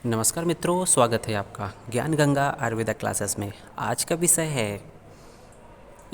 नमस्कार मित्रों, स्वागत है आपका ज्ञान गंगा आयुर्वेदा क्लासेस में। आज का विषय है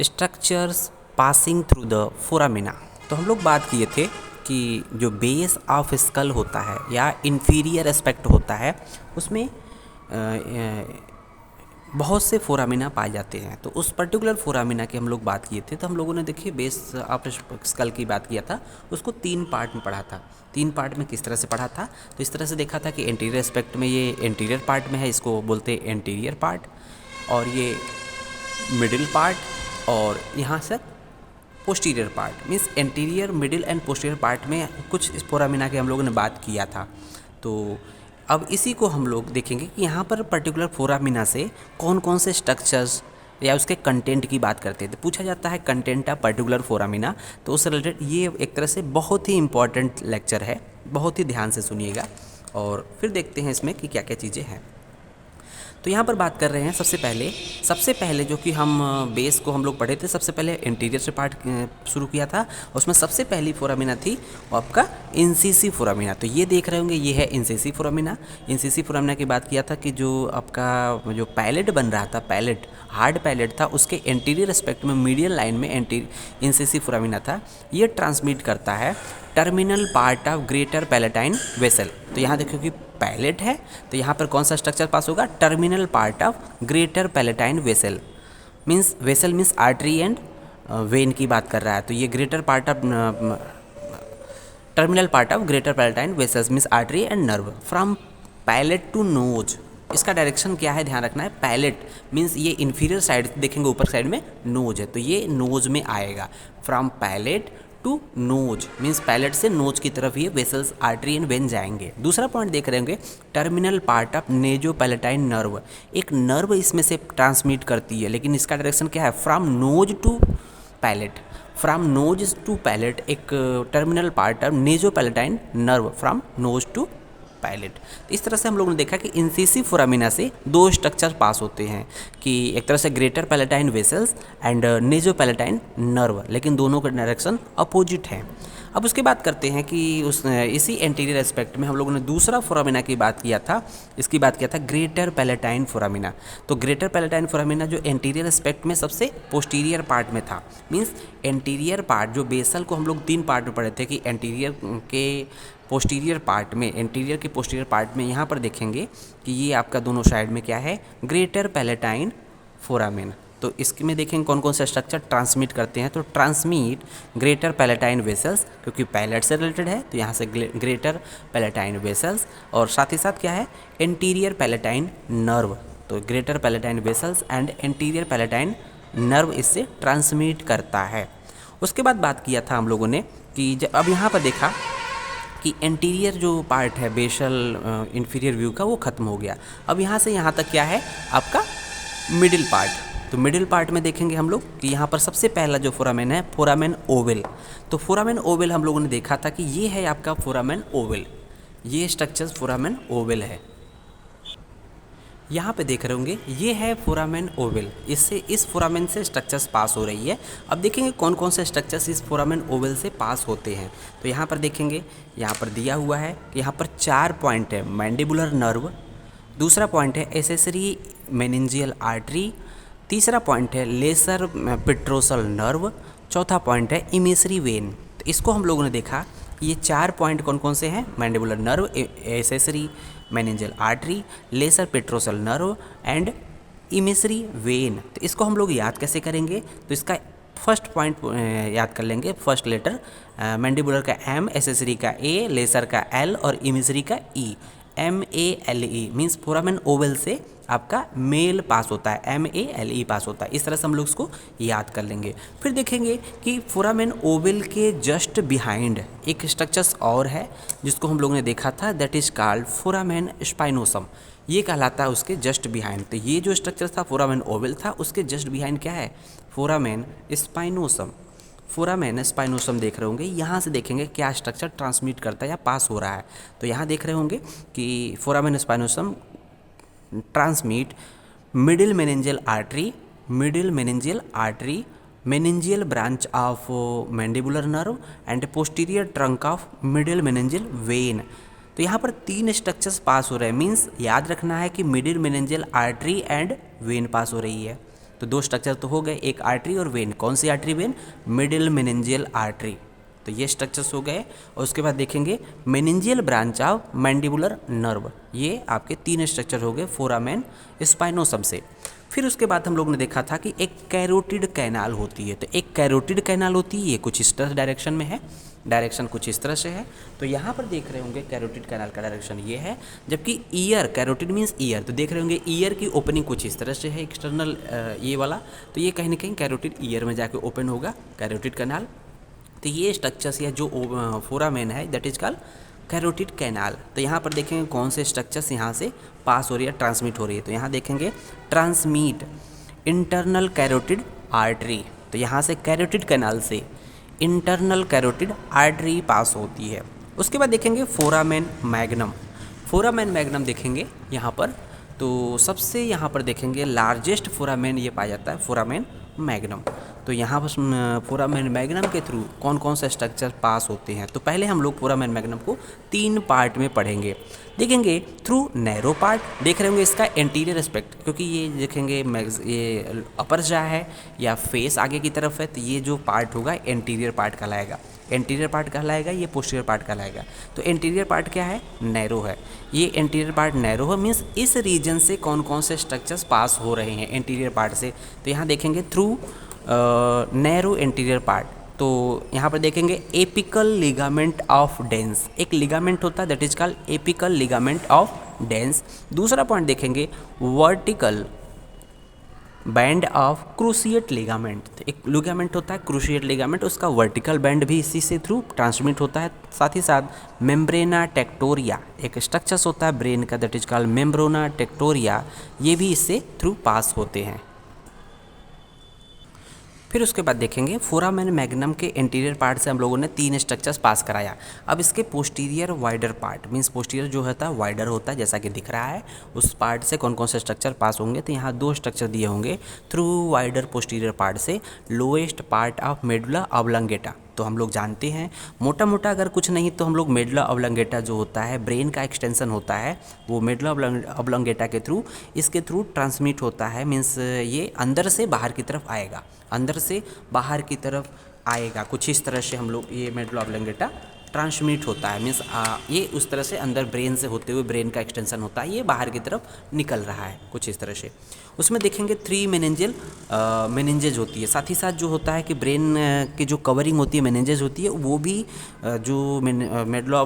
structures passing through the foramina. तो हम लोग बात किए थे कि जो बेस ऑफ स्कल होता है या इन्फीरियर एस्पेक्ट होता है उसमें बहुत से फोरामिना पाए जाते हैं। तो उस पर्टिकुलर फोरामिना की हम लोग बात किए थे। तो हम लोगों ने देखिए बेस ऑफ स्कल की बात किया था, उसको 3 पार्ट में पढ़ा था। 3 पार्ट में किस तरह से पढ़ा था? तो इस तरह से देखा था कि एंटीरियर एस्पेक्ट में ये एंटीरियर पार्ट में है, इसको बोलते हैं एंटीरियर पार्ट, और ये मिडिल पार्ट, और यहाँ से posterior part. Means anterior, middle and posterior part में कुछ इस फोरामिना के हम लोगों ने बात किया था। तो अब इसी को हम लोग देखेंगे कि यहाँ पर पर्टिकुलर फोरामिना से कौन कौन से स्ट्रक्चर्स या उसके कंटेंट की बात करते हैं। तो पूछा जाता है कंटेंट ऑफ पर्टिकुलर फोरामिना, तो उससे रिलेटेड ये एक तरह से बहुत ही इंपॉर्टेंट लेक्चर है, बहुत ही ध्यान से सुनिएगा और फिर देखते हैं इसमें कि क्या क्या चीज़ें हैं। तो यहाँ पर बात कर रहे हैं सबसे पहले जो कि हम बेस को हम लोग पढ़े थे, सबसे पहले इंटीरियर से पार्ट शुरू किया था। उसमें सबसे पहली फोरामिना थी आपका इंसिसिव फोरामिना। तो ये देख रहे होंगे, ये है इंसिसिव फोरामिना। इंसिसिव फोरामिना की बात किया था कि जो आपका जो पैलेट बन रहा था, पैलेट हार्ड पैलेट था, उसके एंटीरियर एस्पेक्ट में मीडियल लाइन में इंसिसिव फोरामिना था। ये ट्रांसमिट करता है terminal part of greater palatine vessel. तो यहाँ देखो कि पैलेट है, तो यहाँ पर कौन सा स्ट्रक्चर पास होगा? Terminal part of greater palatine vessel. Vessel means artery and vein की बात कर रहा है। तो ये greater part of terminal part of greater palatine vessels means artery and nerve from palate to nose. इसका डायरेक्शन क्या है, ध्यान रखना है। पैलेट मीन्स ये इन्फीरियर साइड देखेंगे, ऊपर साइड में नोज है, तो ये नोज में आएगा। From palate to nose means palate से नोज की तरफ ये वेसल्स, आर्टरी एंड वेन जाएंगे। दूसरा पॉइंट देख रहे होंगे, terminal part of nasopalatine nerve. एक नर्व इसमें से ट्रांसमिट करती है, लेकिन इसका डायरेक्शन क्या है? From nose to palate. From nose to palate एक terminal part of nasopalatine nerve from nose to palate. तो इस तरह से हम लोगों ने देखा कि इंसिसिव फोरामिना से 2 स्ट्रक्चर पास होते हैं, कि एक तरह से greater palatine vessels and नेजो palatine nerve, लेकिन दोनों का डायरेक्शन अपोजिट है। अब उसके बात करते हैं कि इसी एंटीरियर एस्पेक्ट में हम लोगों ने दूसरा फोरामिना की बात किया था। इसकी बात किया था ग्रेटर पैलेटाइन फोरामिना। तो ग्रेटर पैलेटाइन फोरामिना जो एंटीरियर एस्पेक्ट में सबसे पोस्टीरियर पार्ट में था, मीन्स एंटीरियर पार्ट जो बेसल को हम लोग 3 पार्ट में पढ़े थे कि एंटीरियर के पोस्टीरियर पार्ट में, एंटीरियर के पोस्टीरियर पार्ट में यहाँ पर देखेंगे कि ये आपका दोनों साइड में क्या है? Greater palatine foramen. तो इसमें देखेंगे कौन कौन से स्ट्रक्चर ट्रांसमिट करते हैं। तो ट्रांसमिट ग्रेटर पैलेटाइन वेसल्स, क्योंकि पैलेट से रिलेटेड है तो यहाँ से ग्रेटर पैलेटाइन वेसल्स, और साथ ही साथ क्या है? Anterior palatine nerve. तो greater palatine vessels and anterior palatine nerve इससे ट्रांसमिट करता है। उसके बाद बात किया था हम लोगों ने कि जब अब यहाँ पर देखा कि एंटीरियर जो पार्ट है बेसल इंफीरियर व्यू का, वो ख़त्म हो गया। अब यहाँ से यहाँ तक क्या है? आपका मिडिल पार्ट। तो मिडिल पार्ट में देखेंगे हम लोग कि यहाँ पर सबसे पहला जो फोरामेन है, फोरामेन ओवल। तो फोरामेन ओवल हम लोगों ने देखा था कि ये है आपका फोरामेन ओवल। ये स्ट्रक्चर्स फोरामेन ओवल है। यहाँ पे देख रहे होंगे ये है फोरामेन ओवल। इससे इस फोरामेन से स्ट्रक्चर्स पास हो रही है। अब देखेंगे कौन कौन से स्ट्रक्चर्स इस फोरामेन ओवल से पास होते हैं। तो यहाँ पर देखेंगे, यहाँ पर दिया हुआ है कि यहाँ पर 4 पॉइंट है। मैंडिबुलर नर्व, दूसरा पॉइंट है एसेसरी मेनिंजियल आर्टरी, तीसरा पॉइंट है लेसर पेट्रोसल नर्व, चौथा पॉइंट है इमेसरी वेन। तो इसको हम लोगों ने देखा, ये 4 पॉइंट कौन कौन से हैं? Mandibular nerve, accessory meningeal artery, lesser petrosal nerve and emissary vein. तो इसको हम लोग याद कैसे करेंगे? तो इसका फर्स्ट पॉइंट याद कर लेंगे। फर्स्ट लेटर मैंडिबुलर का M, एसेसरी का A, लेसर का L और इमेसरी का E। MALE means foramen Oval से आपका मेल पास होता है, MALE पास होता है। इस तरह से हम लोग इसको याद कर लेंगे। फिर देखेंगे कि फोरामेन ओवल के जस्ट बिहाइंड एक स्ट्रक्चर्स और है जिसको हम लोगों ने देखा था, that is called foramen spinosum. ये कहलाता है उसके जस्ट बिहाइंड। तो ये जो स्ट्रक्चर था फोरामेन ओवल था, उसके जस्ट बिहाइंड क्या है? Foramen spinosum. फोरामेन स्पाइनोसम देख रहे होंगे, यहाँ से देखेंगे क्या स्ट्रक्चर ट्रांसमिट करता है या पास हो रहा है। तो यहाँ देख रहे होंगे कि foramen spinosum transmit middle meningeal artery, meningeal branch of mandibular nerve and posterior trunk of middle meningeal vein। तो यहाँ पर 3 स्ट्रक्चर्स पास हो रहे हैं, मीन्स याद रखना है कि middle meningeal artery and vein pass हो रही है। तो 2 स्ट्रक्चर तो हो गए, एक आर्टरी और वेन। कौन सी artery vein? Middle meningeal artery. तो ये स्ट्रक्चर्स हो गए। और उसके बाद देखेंगे meningeal branch of mandibular nerve, ये आपके 3 स्ट्रक्चर हो गए फोरामेन स्पाइनोसम से। फिर उसके बाद हम लोग ने देखा था कि एक कैरोटिड कैनाल होती है। तो एक कैरोटिड कैनाल होती है, ये कुछ इस तरह डायरेक्शन में है, डायरेक्शन कुछ इस तरह से है। तो यहाँ पर देख रहे होंगे कैरोटिड कैनाल का डायरेक्शन ये है, जबकि ईयर, कैरोटिड मीन्स ईयर, तो देख रहे होंगे ईयर की ओपनिंग कुछ इस तरह से है, एक्सटर्नल ये वाला। तो ये कहीं ना कहीं कैरोटिड ईयर में जाके ओपन होगा कैरोटिड कैनाल। तो ये स्ट्रक्चर्स या जो फोरामेन है that is called carotid canal. तो यहाँ पर देखेंगे कौन से स्ट्रक्चर्स यहाँ से पास हो रही है, ट्रांसमिट हो रही है। तो यहाँ देखेंगे ट्रांसमिट इंटरनल कैरोटिड आर्टरी। तो यहाँ से कैरोटिड कैनाल से इंटरनल कैरोटिड आर्टरी पास होती है। उसके बाद देखेंगे फोरामेन मैग्नम। फोरामेन मैग्नम देखेंगे यहाँ पर, तो सबसे यहाँ पर देखेंगे लार्जेस्ट फोरामेन ये पाया जाता है, फोरामेन मैग्नम। तो यहाँ पर फोरामेन मैग्नम के थ्रू कौन कौन से स्ट्रक्चर पास होते हैं। तो पहले हम लोग फोरामेन मैग्नम को 3 पार्ट में पढ़ेंगे। देखेंगे थ्रू नैरो पार्ट, देख रहे होंगे इसका एंटीरियर एस्पेक्ट, क्योंकि ये देखेंगे ये अपर जा है या फेस आगे की तरफ है, तो ये जो पार्ट होगा एंटीरियर पार्ट कहलाएगा। एंटीरियर पार्ट कहलाएगा, ये पोस्टीरियर पार्ट कहलाएगा। तो एंटीरियर पार्ट क्या है? नैरो है। ये एंटीरियर पार्ट नैरो है, मीन्स इस रीजन से कौन कौन से स्ट्रक्चर्स पास हो रहे हैं एंटीरियर पार्ट से। तो यहाँ देखेंगे थ्रू नैरो एंटीरियर पार्ट। तो यहाँ पर देखेंगे एपिकल लिगामेंट ऑफ डेंस, एक लिगामेंट होता है that is called apical ligament of dense. दूसरा पॉइंट देखेंगे vertical band of cruciate ligament. एक लिगामेंट होता है क्रूसिएट लिगामेंट, उसका वर्टिकल बैंड भी इसी से थ्रू ट्रांसमिट होता है। साथ ही साथ मेम्ब्रेना टेक्टोरिया, एक स्ट्रक्चर्स होता है ब्रेन का दैट इज कॉल्ड मेम्ब्रेना टेक्टोरिया, ये भी इससे थ्रू पास होते हैं। फिर उसके बाद देखेंगे फोरामेन मैग्नम के इंटीरियर पार्ट से हम लोगों ने 3 स्ट्रक्चर्स पास कराया। अब इसके posterior wider part, means posterior जो होता है वाइडर होता है, जैसा कि दिख रहा है, उस पार्ट से कौन कौन से स्ट्रक्चर पास होंगे। तो यहाँ 2 स्ट्रक्चर दिए होंगे थ्रू वाइडर पोस्टीरियर पार्ट से lowest part of medulla oblongata. तो हम लोग जानते हैं मोटा मोटा अगर कुछ नहीं तो हम लोग मेडुला ऑब्लंगेटा जो होता है ब्रेन का एक्सटेंशन होता है, वो मेडुला ऑब्लंगेटा के थ्रू इसके थ्रू ट्रांसमिट होता है। मीन्स ये अंदर से बाहर की तरफ आएगा, अंदर से बाहर की तरफ आएगा, कुछ इस तरह से हम लोग ये मेडुला ऑब्लंगेटा ट्रांसमिट होता है। मीन्स ये उस तरह से अंदर ब्रेन से होते हुए ब्रेन का एक्सटेंशन होता है, ये बाहर की तरफ निकल रहा है कुछ इस तरह से। उसमें देखेंगे 3 मेनिंजियल मेनिंजेज होती है। साथ ही साथ जो होता है कि ब्रेन की जो कवरिंग होती है मेनिंजेज होती है, वो भी जो मेडुला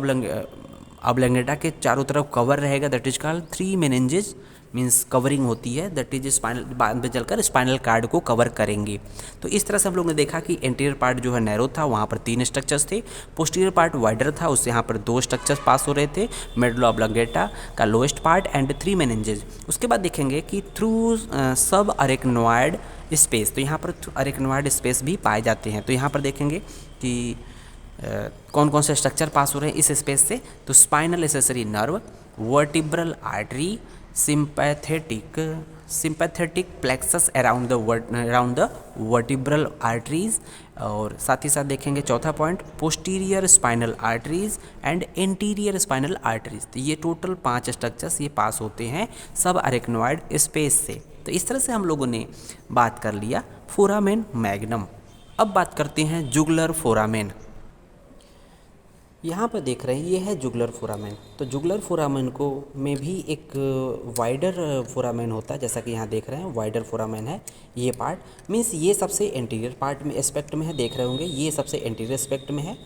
ऑब्लंगेटा के चारों तरफ कवर रहेगा that is called 3 meninges, means covering होती है दैट इज स्पाइनल, बाद में चलकर स्पाइनल कार्ड को कवर करेंगी। तो इस तरह से हम लोग ने देखा कि एंटीरियर पार्ट जो है नैरो था, वहाँ पर 3 स्ट्रक्चर्स थे। पोस्टीरियर पार्ट वाइडर था, उससे यहाँ पर 2 स्ट्रक्चर्स पास हो रहे थे, मेडुला ऑब्लंगेटा का लोएस्ट पार्ट एंड 3 मेनिंजेज। उसके बाद देखेंगे कि थ्रू सब अरेक्नोइड स्पेस, तो यहाँ पर अरेक्नोइड स्पेस भी पाए जाते हैं। तो यहाँ पर देखेंगे कि कौन कौन से स्ट्रक्चर पास हो रहे हैं इस स्पेस से। तो spinal accessory nerve, vertebral artery, sympathetic plexus around the vertebral arteries, और साथ ही साथ देखेंगे चौथा point posterior spinal arteries and anterior spinal arteries. तो ये टोटल 5 स्ट्रक्चर्स ये पास होते हैं सब अरेक्नोइड स्पेस से। तो इस तरह से हम लोगों ने बात कर लिया फोरामेन मैग्नम। अब बात करते हैं जुगुलर फोरामेन। यहाँ पर देख रहे हैं ये है जुगुलर फोरामेन। तो जुगुलर फोरामेन को में भी एक वाइडर फोरामेन होता है, जैसा कि यहाँ देख रहे हैं वाइडर फोरामेन है ये पार्ट, मीन्स ये सबसे एंटीरियर पार्ट में एस्पेक्ट में है, देख रहे होंगे ये सबसे एंटीरियर एस्पेक्ट में है।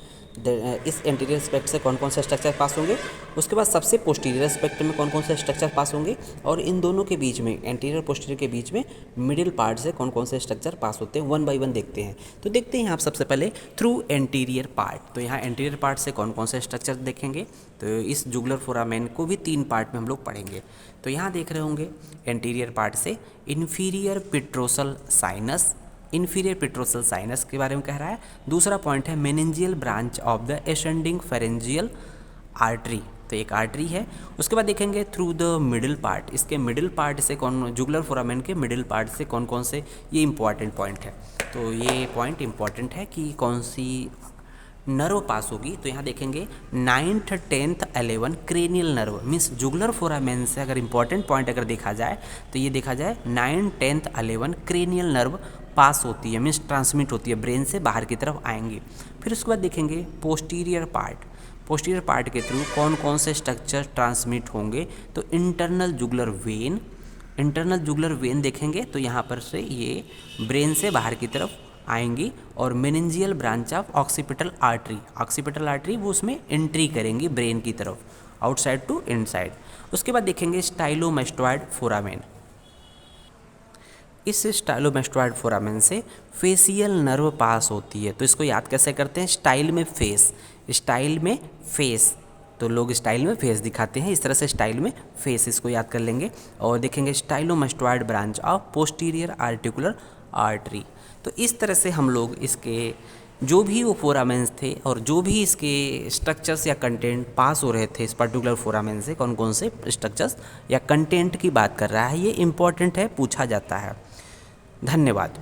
इस एंटीरियर एस्पेक्ट से कौन कौन से स्ट्रक्चर पास होंगे, उसके बाद सबसे पोस्टीरियर एस्पेक्ट में कौन कौन से स्ट्रक्चर पास होंगे, और इन दोनों के बीच में एंटीरियर पोस्टीरियर के बीच में मिडिल पार्ट से कौन कौन से स्ट्रक्चर पास होते हैं, 1 बाय 1 देखते हैं। तो देखते हैं आप सबसे पहले थ्रू एंटीरियर पार्ट। तो यहाँ एंटीरियर पार्ट से कौन कौन से स्ट्रक्चर देखेंगे, तो इस जुगुलर फोरामेन को भी 3 पार्ट में हम लोग पढ़ेंगे। तो यहाँ देख रहे होंगे एंटीरियर पार्ट से inferior petrosal sinus, inferior petrosal sinus के बारे में कह रहा है। दूसरा पॉइंट है meningeal branch of the ascending pharyngeal artery, तो एक आर्टरी है। उसके बाद देखेंगे थ्रू द मिडिल पार्ट, इसके मिडिल पार्ट से कौन, जुगुलर फोरामेन के मिडिल पार्ट से कौन कौन से, ये इंपॉर्टेंट पॉइंट है। तो ये पॉइंट इंपॉर्टेंट है कि कौन सी नर्व पास होगी तो यहाँ देखेंगे 9th 10th 11 cranial nerve means jugular foramen से अगर इंपॉर्टेंट पॉइंट अगर देखा जाए तो ये देखा जाए 9th 10th 11 क्रेनियल नर्व पास होती है मीन्स ट्रांसमिट होती है, ब्रेन से बाहर की तरफ आएंगी। फिर उसके बाद देखेंगे पोस्टीरियर पार्ट के थ्रू कौन कौन से स्ट्रक्चर ट्रांसमिट होंगे, तो इंटरनल जुगुलर वेन देखेंगे तो यहाँ पर से ये ब्रेन से बाहर की तरफ आएंगी, और meningeal branch of occipital artery वो उसमें एंट्री करेंगी ब्रेन की तरफ, आउटसाइड टू इनसाइड। उसके बाद देखेंगे स्टाइलोमेस्टॉइड फोरामेन। इस स्टाइलोमेस्टॉइड फोरामेन से फेसियल नर्व पास होती है। तो इसको याद कैसे करते हैं, स्टाइल में फेस तो लोग स्टाइल में फेस दिखाते हैं, इस तरह से स्टाइल में फेस इसको याद कर लेंगे। और देखेंगे stylomastoid branch of posterior articular artery. तो इस तरह से हम लोग इसके जो भी वो फोरामेंस थे और जो भी इसके स्ट्रक्चर्स या कंटेंट पास हो रहे थे इस पर्टिकुलर फोरामेन से, कौन कौन से स्ट्रक्चर्स या कंटेंट की बात कर रहा है, ये इम्पॉर्टेंट है, पूछा जाता है। धन्यवाद।